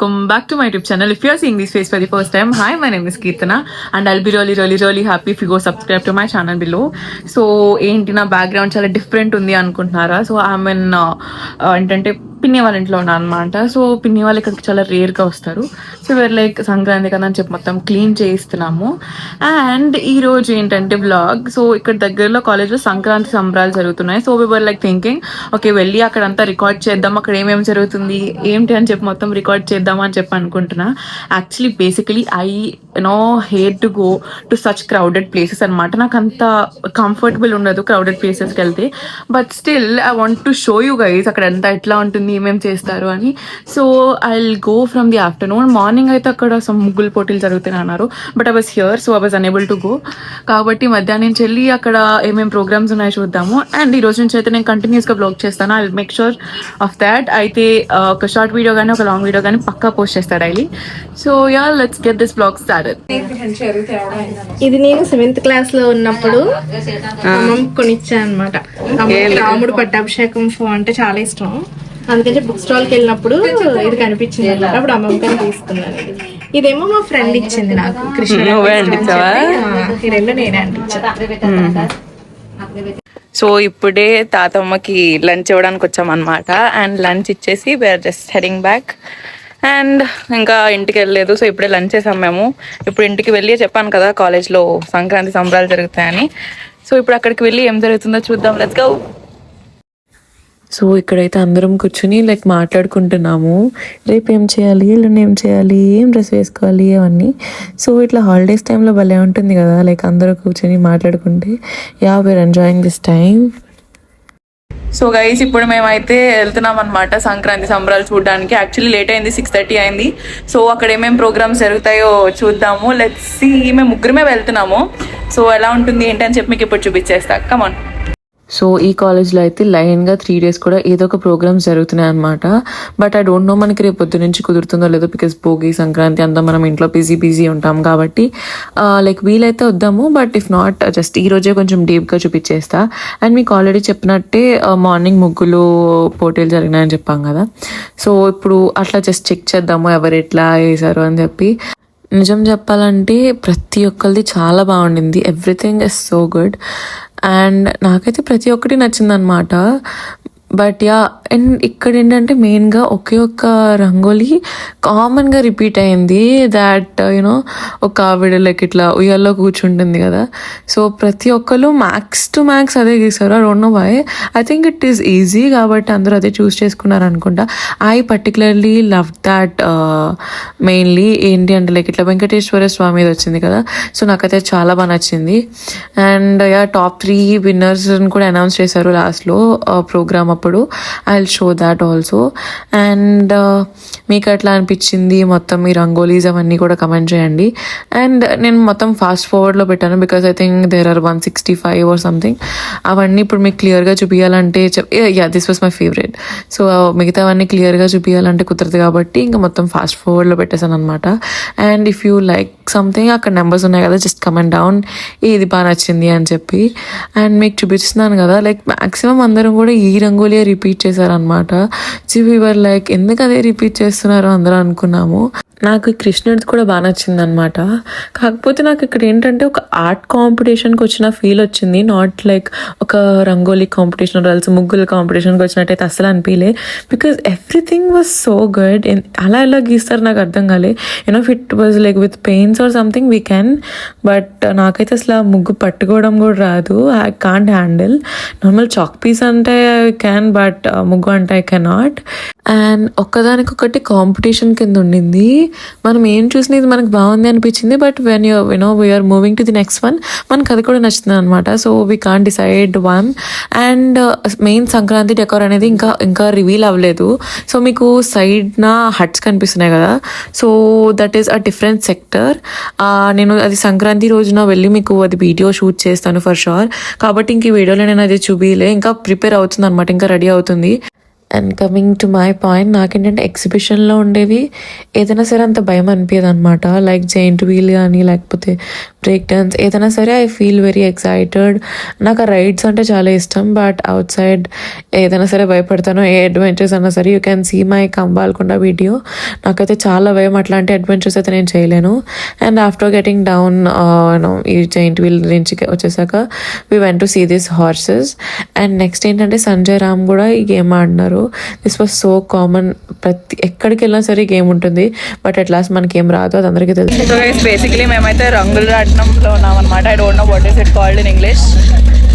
welcome back to my YouTube channel. If you are seeing this face for the first time, hi, my name is Keertana and I'll be really happy if you go subscribe to my channel below. So ఏంటి నా background చాలా different ఉంది అనుకుంటున్నారా? So I mean ఏంటంటే పిన్ని వాళ్ళ ఇంట్లో ఉన్నా అనమాట. సో పిన్ని వాళ్ళు ఇక్కడికి చాలా రేర్గా వస్తారు. సో వేర్ లైక్ సంక్రాంతి కదా అని చెప్పి మొత్తం క్లీన్ చేయిస్తున్నాము. అండ్ ఈ రోజు ఏంటంటే బ్లాగ్, సో ఇక్కడ దగ్గరలో కాలేజ్లో సంక్రాంతి సంబరాలు జరుగుతున్నాయి. So we were like thinking okay వెళ్ళి అక్కడంతా రికార్డ్ చేద్దాం, అక్కడ ఏమేమి జరుగుతుంది ఏంటి అని చెప్పి మొత్తం రికార్డ్ చేద్దాం అని చెప్పి అనుకుంటున్నా. Actually basically I hate to go to such crowded places అనమాట. నాకు అంత కంఫర్టబుల్ ఉండదు క్రౌడెడ్ ప్లేసెస్కి వెళ్తే. But still I want to show you guys అక్కడ అంతా ఎట్లా ఉంటుంది, ఏమేమి చేస్తారు అని. So I will go from the afternoon. Morning అయితే అక్కడ సమ్ ముగ్గులు పోటీలు జరుగుతున్నాయి అన్నారు, but I was here so I was unable to go. కాబట్టి మధ్యాహ్నం నుంచి వెళ్ళి అక్కడ ఏమేమి ప్రోగ్రామ్స్ ఉన్నాయో చూద్దాము. అండ్ ఈ రోజు నుంచి అయితే నేను కంటిన్యూస్గా బ్లాగ్ చేస్తాను. I will make sure of that. అయితే ఒక షార్ట్ వీడియో కానీ ఒక లాంగ్ వీడియో కానీ పక్కా పోస్ట్ చేస్తాను daily. So yeah let's get this blog started. ఇది నేను 7th క్లాస్ లో ఉన్నప్పుడు అమ్మమ్మ కొనిచ్చా అనమాట. రాముడు పట్టాభిషేకం షో అంటే చాలా ఇష్టం, అందుకని బుక్ స్టాల్ కి వెళ్ళినప్పుడు ఇది కనిపించింది అనమాట. అప్పుడు అమ్మమ్మకి తీసుకున్నాను. ఇదేమో మా ఫ్రెండ్ ఇచ్చింది నాకు, కృష్ణ. ఈ రెండు నేనే అంటించాను. సో ఇప్పుడే తాతమ్మకి లంచ్ ఇవ్వడానికి వచ్చామన్నమాట. అండ్ లంచ్ ఇచ్చేసి we are just heading back. And ఇంకా ఇంటికి వెళ్ళలేదు. సో ఇప్పుడే లంచ్ చేసాం మేము. ఇప్పుడు ఇంటికి వెళ్ళి చెప్పాను కదా కాలేజ్లో సంక్రాంతి సంబరాలు జరుగుతాయని. సో ఇప్పుడు అక్కడికి వెళ్ళి ఏం జరుగుతుందో చూద్దాం. Let's go. సో ఇక్కడైతే అందరం కూర్చుని లైక్ మాట్లాడుకుంటున్నాము, రేపు ఏం చేయాలి, ఎల్లుండి ఏం చేయాలి, ఏం డ్రెస్ వేసుకోవాలి అవన్నీ. సో ఇట్లా హాలిడేస్ టైంలో భలే ఉంటుంది కదా, లైక్ అందరూ కూర్చొని మాట్లాడుకుంటే. Yeah we are enjoying this time. So guys ఇప్పుడు మేమైతే వెళ్తున్నాం అనమాట సంక్రాంతి సంబరాలు చూడడానికి. యాక్చువల్లీ లేట్ అయింది, 6:30 అయింది. సో అక్కడ ఏమేమి ప్రోగ్రామ్స్ జరుగుతాయో చూద్దాము. Let's see. మేము ముగ్గురమే వెళ్తున్నాము. సో ఎలా ఉంటుంది ఏంటి అని చెప్పి మీకు ఇప్పుడు చూపించేస్తా. కమాన్. సో ఈ కాలేజ్లో అయితే లైన్గా 3 days కూడా ఏదో ఒక ప్రోగ్రామ్స్ జరుగుతున్నాయి అనమాట. బట్ ఐ డోంట్ నో మనకి రేపు పొద్దు నుంచి కుదురుతుందో లేదో, బికాస్ భోగి సంక్రాంతి అంతా మనం ఇంట్లో బిజీ ఉంటాం కాబట్టి లైక్ వీలైతే వద్దాము. బట్ ఇఫ్ నాట్ జస్ట్ ఈ రోజే కొంచెం డీప్గా చూపించేస్తా. అండ్ మీకు ఆల్రెడీ చెప్పినట్టే మార్నింగ్ ముగ్గులు పోటీలు జరిగినాయని చెప్పాం కదా. సో ఇప్పుడు అట్లా జస్ట్ చెక్ చేద్దాము ఎవరు ఎట్లా వేసారు అని చెప్పి. నిజం చెప్పాలంటే ప్రతి ఒక్కరిది చాలా బాగుండింది. Everything is so good. And నాకైతే ప్రతి ఒక్కటి నచ్చిందనమాట. బట్ యా, అండ్ ఇక్కడ ఏంటంటే మెయిన్గా ఒకే ఒక్క రంగోలీ కామన్గా రిపీట్ అయింది. దాట్ యూనో ఒక ఆవిడ లైక్ ఇట్లా ఉయ్యాల్లో కూర్చుంటుంది కదా. సో ప్రతి ఒక్కరు మ్యాక్స్ టు మ్యాక్స్ అదే గీసారు. I don't know why. I think it is easy కాబట్టి అందరూ అదే చూస్ చేసుకున్నారు అనుకుంటా. I particularly love that. Mainly ఏంటి అంటే లైక్ ఇట్లా వెంకటేశ్వర స్వామిది వచ్చింది కదా. సో నాకైతే చాలా బాగా నచ్చింది. అండ్ యా టాప్ 3 winners కూడా అనౌన్స్ చేశారు లాస్ట్లో ప్రోగ్రామ్ అప్పుడు. I will show that also. And మీకు ఎట్లా అనిపించింది మొత్తం ఈ రంగోలీస్ అవన్నీ కూడా కమెంట్ చేయండి. అండ్ నేను మొత్తం ఫాస్ట్ ఫార్వర్డ్లో పెట్టాను because I think there are 165 or something. అవన్నీ ఇప్పుడు మీకు క్లియర్గా చూపించాలంటే yeah this was my favourite. So మిగతావన్నీ క్లియర్గా చూపించాలంటే కుదరదు కాబట్టి ఇంకా మొత్తం ఫాస్ట్ ఫార్వర్డ్లో పెట్టేశాను అనమాట. And if you like something అక్కడ నెంబర్స్ ఉన్నాయి కదా, జస్ట్ కమెంట్ డౌన్ ఇది బాగా నచ్చింది అని చెప్పి. అండ్ మీకు చూపిస్తున్నాను కదా లైక్ మ్యాక్సిమం అందరం కూడా ఈ రంగోలీ రిపీట్ చేశారనమాట. వీవర్ లైక్ ఎందుకు అదే రిపీట్ చేస్తున్నారు అందరూ అనుకున్నాము. నాకు కృష్ణుడిది కూడా బాగా నచ్చింది అనమాట. కాకపోతే నాకు ఇక్కడ ఏంటంటే ఒక ఆర్ట్ కాంపిటీషన్కి వచ్చిన ఫీల్ వచ్చింది. నాట్ లైక్ ఒక రంగోలీ కాంపిటీషన్ ఆల్సో ముగ్గుల కాంపిటీషన్కి వచ్చినట్టయితే అసలు అనిపించలే. Because everything was so good. అలా ఎలా గీస్తారు నాకు అర్థం కాలే. You know if it was like with paints or something we can. But నాకైతే అసలు ముగ్గు పట్టుకోవడం కూడా రాదు. I can't handle. Normal chalk piece అంటే ఐ క్యాన్, బట్ ముగ్గు అంటే ఐ కెనాట్. అండ్ ఒక్కదానికొకటి కాంపిటీషన్ కింద ఉండింది. మనం ఏం చూసినా ఇది మనకు బాగుంది అనిపించింది. But when we are moving to the next one మనకు అది కూడా నచ్చుతుంది అనమాట. So we can't decide one. And main Sankranti decor అనేది ఇంకా రివీల్ అవ్వలేదు. సో మీకు సైడ్న హట్స్ కనిపిస్తున్నాయి కదా. So that is a different sector. నేను అది సంక్రాంతి రోజున వెళ్ళి మీకు అది వీడియో షూట్ చేస్తాను ఫర్ షూర్. కాబట్టి ఇంక ఈ వీడియోలో నేను అది చూపిలే. ఇంకా ప్రిపేర్ అవుతుంది అనమాట, ఇంకా రెడీ అవుతుంది. And coming to my point, నాకేంటంటే ఎగ్జిబిషన్లో ఉండేవి ఏదైనా సరే అంత భయం అనిపించదు అనమాట. లైక్ జైంట్ వీల్ కానీ లేకపోతే బ్రేక్ డాన్స్ ఏదైనా సరే ఐ ఫీల్ వెరీ ఎక్సైటెడ్. నాకు ఆ రైడ్స్ అంటే చాలా ఇష్టం, బట్ అవుట్ సైడ్ ఏదైనా సరే భయపడతాను. ఏ అడ్వెంచర్స్ అన్నా సరే, you can see my Kambalakonda video. నాకైతే చాలా భయం, అట్లాంటి అడ్వెంచర్స్ అయితే నేను చేయలేను. అండ్ ఆఫ్టర్ గెటింగ్ డౌన్ ఈ జైంట్ వీల్ నుంచి వచ్చేసాక we went to see this horses. And next ఏంటంటే సంజయ్ రామ్ కూడా ఈ గేమ్ ఆడినారు. దిస్ వాజ్ సో కామన్, ప్రతి ఎక్కడికి వెళ్ళినా సరే గేమ్ ఉంటుంది, బట్ అట్ లాస్ట్ మనకి ఏం రాదు, అది అందరికీ తెలుసు. సో గైస్ బేసికలీ మేమైతే రంగుల రాట్నంలో ఉన్నాం అనమాట. I don't know what is it called in English.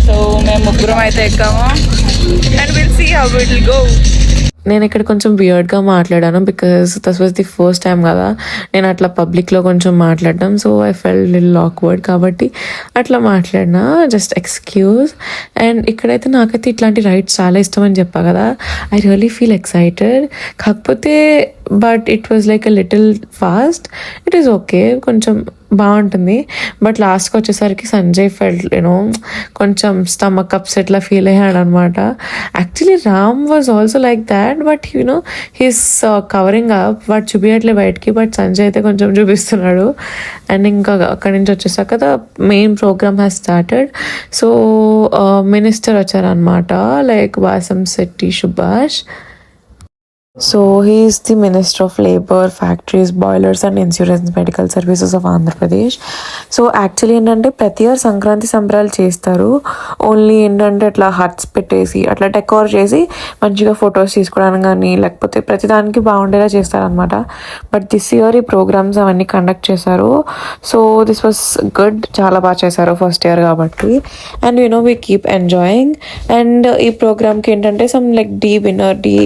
So మేము ముగ్గురం అయితే ఎక్కాము and will see how it will go. నేను ఇక్కడ కొంచెం వియర్డ్గా మాట్లాడాను because this was the first time కదా నేను అట్లా పబ్లిక్లో కొంచెం మాట్లాడడం. So I felt little awkward, కాబట్టి అట్లా మాట్లాడినా, జస్ట్ ఎక్స్క్యూజ్. అండ్ ఇక్కడైతే నాకైతే ఇట్లాంటి రైడ్స్ చాలా ఇష్టం అని చెప్పా కదా. I really feel excited. కాకపోతే but it was like a little fast. It is okay, కొంచెం బాగుంటుంది. బట్ లాస్ట్కి వచ్చేసరికి సంజయ్ ఫెల్ట్ కొంచెం స్టమక్ అప్సెట్లా ఫీల్ అయ్యాడు అనమాట. Actually Ram was also like that, but he's covering up, but చూపించట్లే బయటికి. బట్ సంజయ్ అయితే కొంచెం చూపిస్తున్నాడు. అండ్ ఇంకా అక్కడి నుంచి వచ్చేసాక the main program has started. So minister వచ్చారనమాట, like Vasamsetti Subhash. So he is the Minister of Labour, Factories, Boilers and Insurance Medical Services of Andhra Pradesh. So actually ఏంటంటే ప్రతి ఇయర్ సంక్రాంతి సంబరాలు చేస్తారు. ఓన్లీ ఏంటంటే అట్లా హట్స్ పెట్టేసి అట్లా డెకోర్ చేసి మంచిగా ఫొటోస్ తీసుకోవడానికి కానీ లేకపోతే ప్రతిదానికి బాగుండేలా చేస్తారనమాట. బట్ దిస్ ఇయర్ ఈ ప్రోగ్రామ్స్ అవన్నీ కండక్ట్ చేశారు. సో దిస్ వాస్ గుడ్, చాలా బాగా చేశారు ఫస్ట్ ఇయర్ కాబట్టి. And we keep enjoying. And ఈ ప్రోగ్రామ్కి ఏంటంటే some like the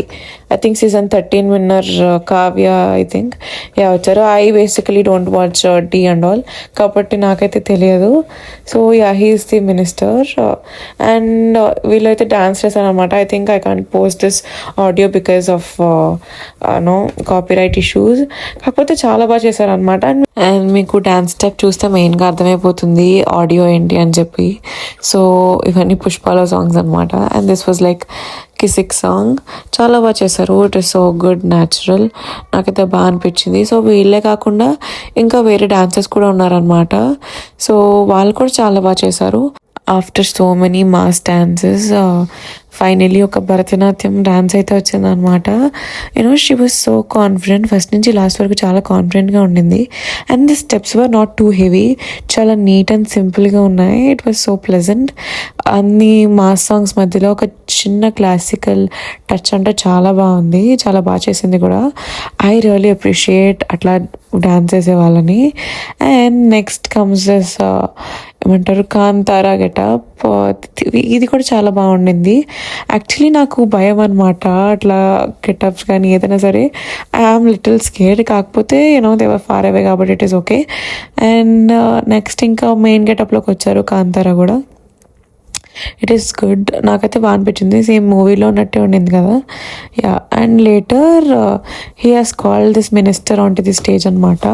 I think season 13 winner Kavya, I think వచ్చారు. I basically don't watch D and all, కాబట్టి నాకైతే తెలియదు. So he is the minister. And వీళ్ళైతే డాన్స్ చేశారు అనమాట. I think I can't post this audio because of copyright issues. కాకపోతే చాలా బాగా చేశారు అనమాట. అండ్ మీకు డాన్స్ స్టెప్ చూస్తే మెయిన్గా అర్థమైపోతుంది ఆడియో ఏంటి అని చెప్పి. సో ఇవన్నీ పుష్పాల సాంగ్స్ అనమాట. And this was like Kissik song. చాలా బాగా చేశారు. It is so good, natural. నాకైతే బాగా అనిపించింది. సో వీళ్ళే కాకుండా ఇంకా వేరే డాన్సర్స్ కూడా ఉన్నారనమాట. సో వాళ్ళు కూడా చాలా బాగా చేశారు. After so many mass dances finally ఒక భరతనాట్యం డాన్స్ అయితే వచ్చిందనమాట. She was so confident. First నుంచి లాస్ట్ వరకు చాలా కాన్ఫిడెంట్గా ఉండింది. And the steps were not too heavy, చాలా నీట్ అండ్ సింపుల్గా ఉన్నాయి. It was so pleasant. అన్ని మాస్ సాంగ్స్ మధ్యలో ఒక చిన్న క్లాసికల్ టచ్ అంటే చాలా బాగుంది, చాలా బాగా చేసింది కూడా. ఐ రియలీ అప్రిషియేట్ అట్లా డాన్స్ చేసే వాళ్ళని. అండ్ నెక్స్ట్ కమ్స్ దిస్ ఏమంటారు కాంతారా గెటప్. ఇది కూడా చాలా బాగుండింది. యాక్చువల్లీ నాకు భయం అనమాట అట్లా గెటప్స్ కానీ ఏదైనా సరే. I am little scared. కాకపోతే దే వర్ ఫార్ అవే కాబట్టి it is okay. And next ఇంకా మెయిన్ గెటప్లోకి వచ్చారు కాంతారా కూడా. It is good. నాకైతే బాగా అనిపించింది, సేమ్ మూవీలో ఉన్నట్టే ఉండింది కదా. And later he has called this minister on to the stage అనమాట.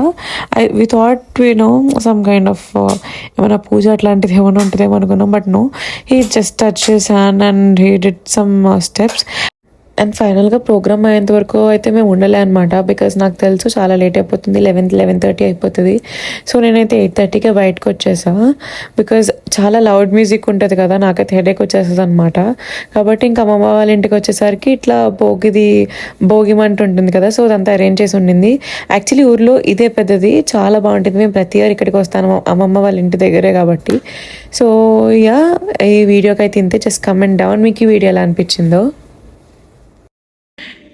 We thought some kind of ఏమైనా పూజ అట్లాంటిది ఏమైనా ఉంటుందేమో అనుకున్నాం. But no, he just touch his hand and he did some steps. And ఫైనల్గా ప్రోగ్రామ్ అయ్యేంత వరకు అయితే మేము ఉండలే అనమాట. బికాజ్ నాకు తెలుసు చాలా లేట్ అయిపోతుంది, 11:30 అయిపోతుంది. సో నేనైతే 8:30కే బయటకు వచ్చేసా. బికాజ్ చాలా లౌడ్ మ్యూజిక్ ఉంటుంది కదా, నాకైతే హెడేక్ వచ్చేస్తుంది అనమాట. కాబట్టి ఇంకా అమ్మమ్మ వాళ్ళ ఇంటికి వచ్చేసరికి ఇట్లా భోగిమంట ఉంటుంది కదా, సో అదంతా అరేంజ్ చేసి ఉండింది. యాక్చువల్లీ ఊర్లో ఇదే పెద్దది, చాలా బాగుంటుంది. మేము ప్రతి ఇయర్ ఇక్కడికి వస్తాను అమ్మమ్మ వాళ్ళ ఇంటి దగ్గరే కాబట్టి. సో ఈ వీడియోకి అయితే ఇంతే. జస్ట్ కమెంట్ డౌన్ మీకు ఈ వీడియో ఎలా అనిపించిందో.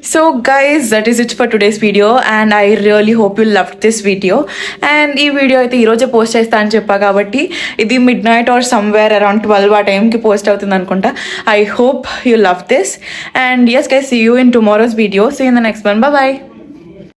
So guys, that is it for today's video and I really hope you loved this video. And ఈ వీడియో అయితే ఈరోజే పోస్ట్ చేస్తా అని చెప్పా కాబట్టి ఇది midnight or somewhere around 12 ఆ టైంకి పోస్ట్ అవుతుంది అనుకుంటా. I hope you love this and yes guys, see you in tomorrow's video. See you in the next one. Bye bye.